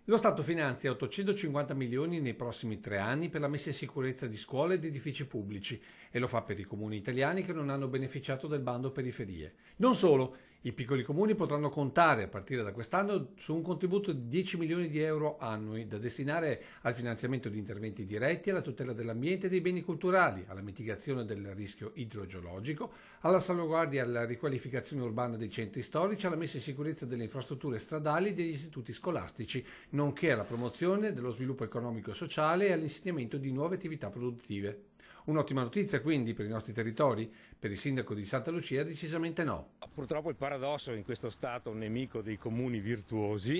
Lo Stato finanzia 850 milioni nei prossimi 3 anni per la messa in sicurezza di scuole ed edifici pubblici e lo fa per i comuni italiani che non hanno beneficiato del bando periferie. Non solo, i piccoli comuni potranno contare a partire da quest'anno su un contributo di 10 milioni di euro annui da destinare al finanziamento di interventi diretti alla tutela dell'ambiente e dei beni culturali, alla mitigazione del rischio idrogeologico, alla salvaguardia e alla riqualificazione urbana dei centri storici, alla messa in sicurezza delle infrastrutture stradali e degli istituti scolastici, nonché alla promozione dello sviluppo economico e sociale e all'insegnamento di nuove attività produttive. Un'ottima notizia quindi per i nostri territori? Per il sindaco di Santa Lucia decisamente no. Purtroppo il paradosso in questo Stato nemico dei comuni virtuosi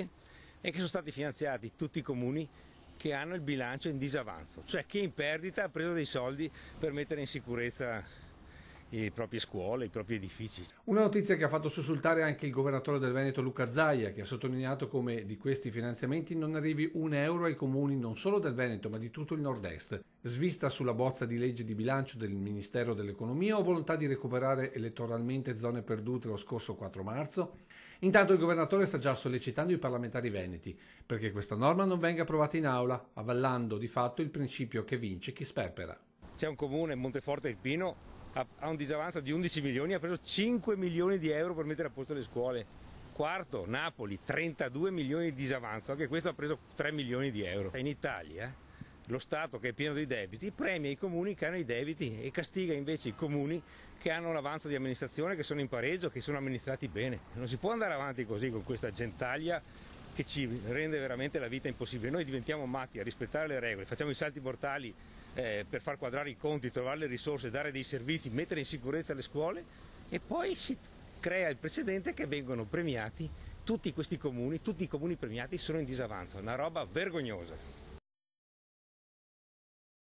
è che sono stati finanziati tutti i comuni che hanno il bilancio in disavanzo, cioè chi in perdita ha preso dei soldi per mettere in sicurezza le proprie scuole, i propri edifici. Una notizia che ha fatto sussultare anche il governatore del Veneto Luca Zaia, che ha sottolineato come di questi finanziamenti non arrivi un euro ai comuni non solo del Veneto ma di tutto il nord-est. Svista sulla bozza di legge di bilancio del Ministero dell'Economia o volontà di recuperare elettoralmente zone perdute lo scorso 4 marzo? Intanto il governatore sta già sollecitando i parlamentari veneti perché questa norma non venga approvata in aula, avvallando di fatto il principio che vince chi sperpera. C'è un comune, Monteforte del Pino, ha un disavanzo di 11 milioni, ha preso 5 milioni di euro per mettere a posto le scuole. Quarto, Napoli, 32 milioni di disavanzo, anche questo ha preso 3 milioni di euro. In Italia lo Stato, che è pieno di debiti, premia i comuni che hanno i debiti e castiga invece i comuni che hanno un avanzo di amministrazione, che sono in pareggio, che sono amministrati bene. Non si può andare avanti così con questa gentaglia che ci rende veramente la vita impossibile. Noi diventiamo matti a rispettare le regole, facciamo i salti mortali per far quadrare i conti, trovare le risorse, dare dei servizi, mettere in sicurezza le scuole e poi si crea il precedente che vengono premiati tutti questi comuni, tutti i comuni premiati sono in disavanzo, una roba vergognosa.